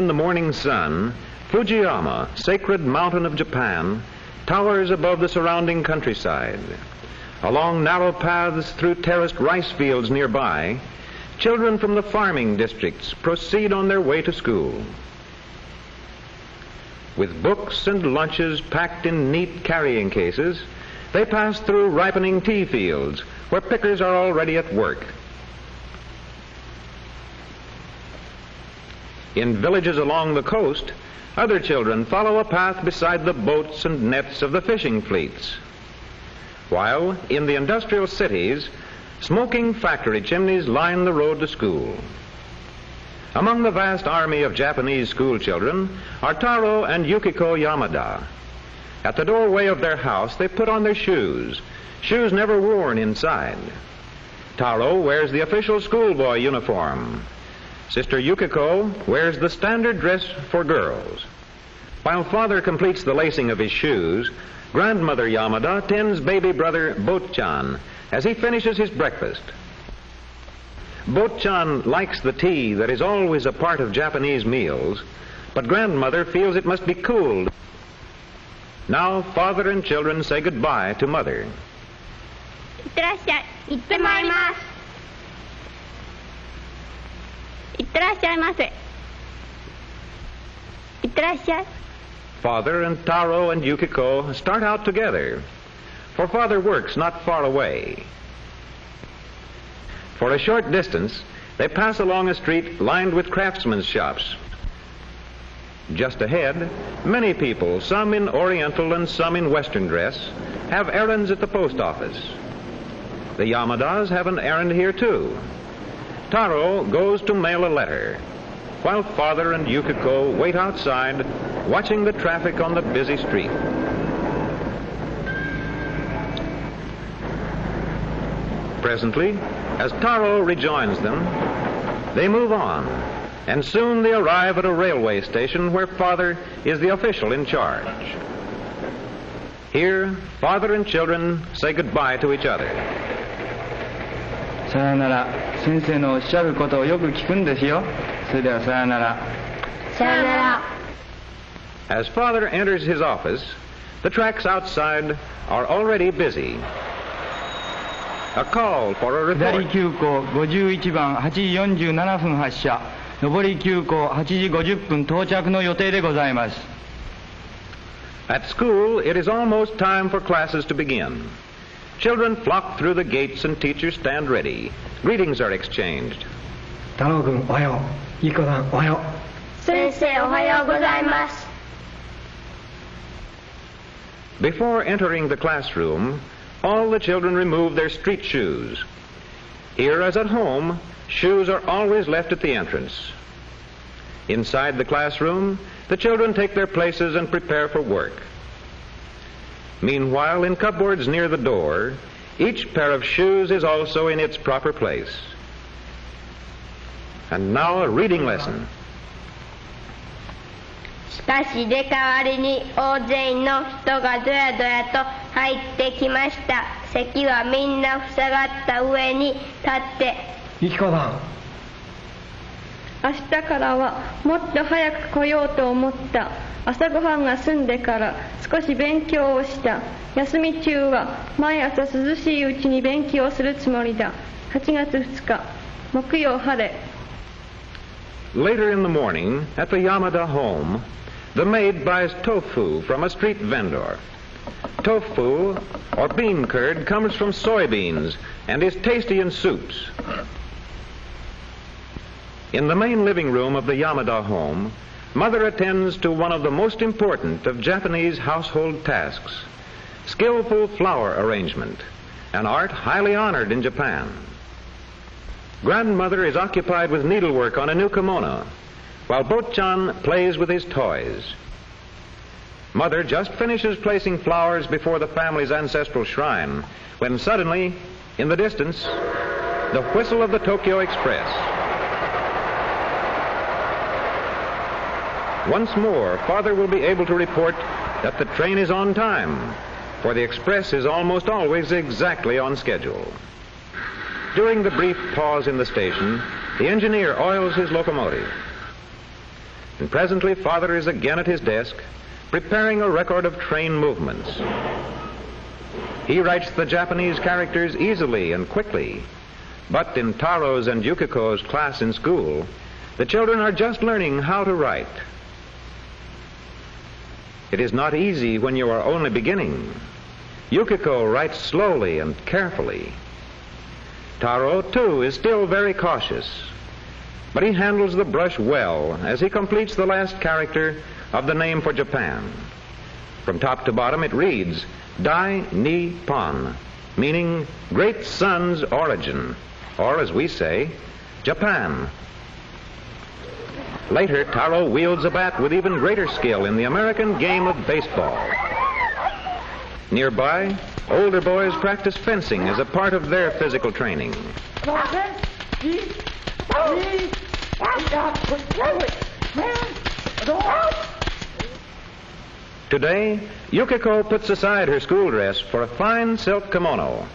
in the morning sun, Fujiyama, sacred mountain of Japan, towers above the surrounding countryside. Along narrow paths through terraced rice fields nearby, children from the farming districts proceed on their way to school. With books and lunches packed in neat carrying cases, they pass through ripening tea fields where pickers are already at work. In villages along the coast, other children follow a path beside the boats and nets of the fishing fleets. While in the industrial cities, smoking factory chimneys line the road to school. Among the vast army of Japanese school children are Taro and Yukiko Yamada. At the doorway of their house, they put on their shoes never worn inside. Taro wears the official schoolboy uniform. Sister Yukiko wears the standard dress for girls. While father completes the lacing of his shoes, grandmother Yamada tends baby brother Botchan as he finishes his breakfast. Botchan likes the tea that is always a part of Japanese meals, but grandmother feels it must be cooled. Now father and children say goodbye to mother. いってらっしゃい。行ってまいります。いってらっしゃいませ。いってらっしゃい。 Father and Taro and Yukiko start out together, for father works not far away. For a short distance, they pass along a street lined with craftsmen's shops. Just ahead, many people, some in Oriental and some in Western dress, have errands at the post office. The Yamadas have an errand here too. Taro goes to mail a letter, while father and Yukiko wait outside, watching the traffic on the busy street. Presently, as Taro rejoins them, they move on, and soon they arrive at a railway station where father is the official in charge. Here, father and children say goodbye to each other. さよなら。先生のおっしゃることをよく聞くんですよ。それではさよなら。さよなら。 As father enters his office, the tracks outside are already busy. A call for a 下り report. 急行51番8時47分発車。上り急行8時50分到着の予定でございます。 At school, it is almost time for classes to begin. Children flock through the gates and teachers stand ready. Greetings are exchanged. 太郎君おはよう。ゆきこさんおはよう。先生おはようございます。 Before entering the classroom, all the children remove their street shoes. Here as at home, shoes are always left at the entrance. Inside the classroom, the children take their places and prepare for work. Meanwhile, in cupboards near the door, each pair of shoes is also in its proper place. And now a reading lesson. しかし入れ替わりに大勢の人がどやどやと入ってきました。席はみんな塞がった上に立って。ゆきこさん。明日からはもっと早く来ようと思った。朝ごはんが済んでから少し勉強をした。休み中は毎朝涼しいうちに勉強するつもりだ。8月2日木曜晴れ。 Later in the morning, at the Yamada home, the maid buys tofu from a street vendor. Tofu, or bean curd, comes from soybeans and is tasty in soups. In the main living room of the Yamada home, mother attends to one of the most important of Japanese household tasks, skillful flower arrangement, an art highly honored in Japan. Grandmother is occupied with needlework on a new kimono, while Botchan plays with his toys. Mother just finishes placing flowers before the family's ancestral shrine, when suddenly, in the distance, the whistle of the Tokyo Express. Once more, father will be able to report that the train is on time, for the express is almost always exactly on schedule. During the brief pause in the station, the engineer oils his locomotive. And presently father is again at his desk, preparing a record of train movements. He writes the Japanese characters easily and quickly, but in Taro's and Yukiko's class in school, the children are just learning how to write. It is not easy when you are only beginning. Yukiko writes slowly and carefully. Taro, too, is still very cautious, but he handles the brush well as he completes the last character of the name for Japan. From top to bottom it reads, Dai Nippon, meaning great sun's origin, or as we say, Japan. Later, Taro wields a bat with even greater skill in the American game of baseball. Nearby, older boys practice fencing as a part of their physical training. Today, Yukiko puts aside her school dress for a fine silk kimono.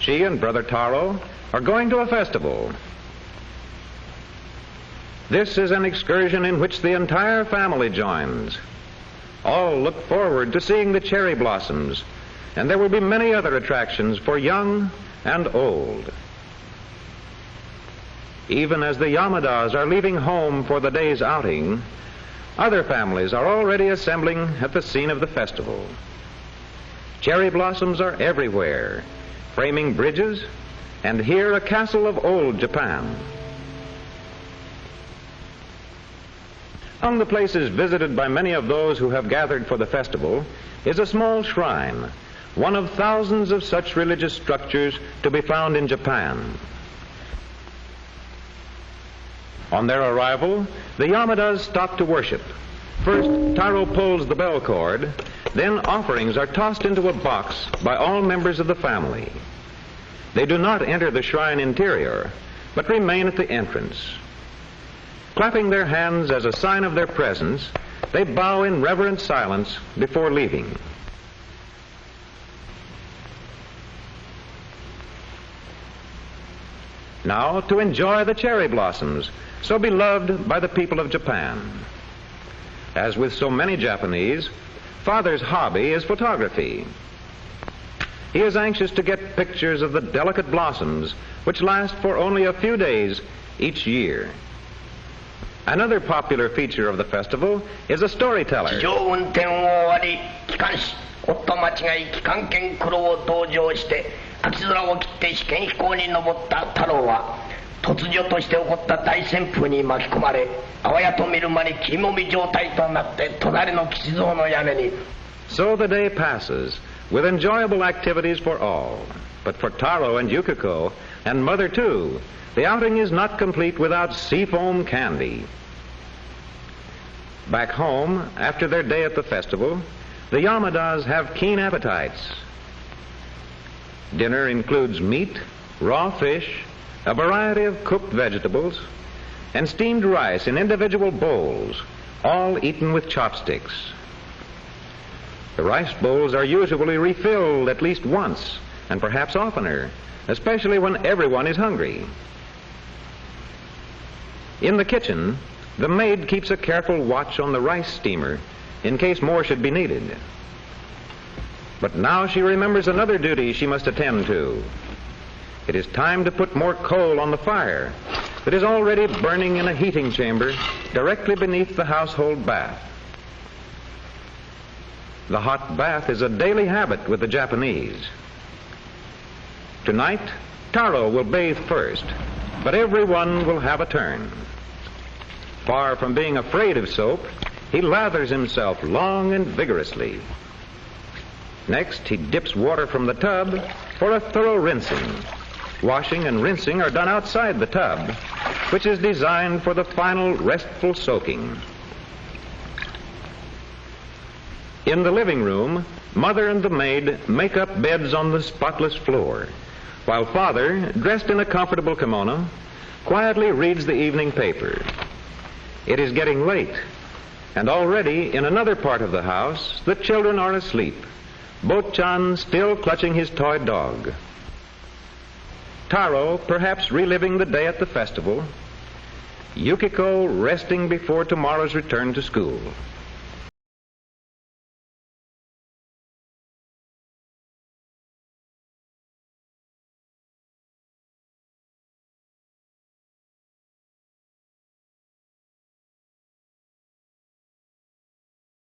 She and brother Taro are going to a festival. This is an excursion in which the entire family joins. All look forward to seeing the cherry blossoms, and there will be many other attractions for young and old. Even as the Yamadas are leaving home for the day's outing, other families are already assembling at the scene of the festival. Cherry blossoms are everywhere, framing bridges, and here a castle of old Japan. Among the places visited by many of those who have gathered for the festival is a small shrine, one of thousands of such religious structures to be found in Japan. On their arrival, the Yamadas stop to worship. First, Taro pulls the bell cord, then offerings are tossed into a box by all members of the family. They do not enter the shrine interior, but remain at the entrance. Clapping their hands as a sign of their presence, they bow in reverent silence before leaving. Now to enjoy the cherry blossoms, so beloved by the people of Japan. As with so many Japanese, father's hobby is photography. He is anxious to get pictures of the delicate blossoms which last for only a few days each year. Another popular feature of the festival is a storyteller. So the day passes with enjoyable activities for all. But for Taro and Yukiko, and Mother too, the outing is not complete without seafoam candy. Back home, after their day at the festival, the Yamadas have keen appetites. Dinner includes meat, raw fish, a variety of cooked vegetables, and steamed rice in individual bowls, all eaten with chopsticks. The rice bowls are usually refilled at least once, and perhaps oftener, especially when everyone is hungry. In the kitchen, the maid keeps a careful watch on the rice steamer in case more should be needed. But now she remembers another duty she must attend to. It is time to put more coal on the fire that is already burning in a heating chamber directly beneath the household bath. The hot bath is a daily habit with the Japanese. Tonight, Taro will bathe first, but everyone will have a turn. Far from being afraid of soap, he lathers himself long and vigorously. Next, he dips water from the tub for a thorough rinsing. Washing and rinsing are done outside the tub, which is designed for the final restful soaking. In the living room, Mother and the maid make up beds on the spotless floor, while Father, dressed in a comfortable kimono, quietly reads the evening paper. It is getting late, and already in another part of the house, the children are asleep, Bo-chan still clutching his toy dog. Taro, perhaps reliving the day at the festival, Yukiko resting before tomorrow's return to school.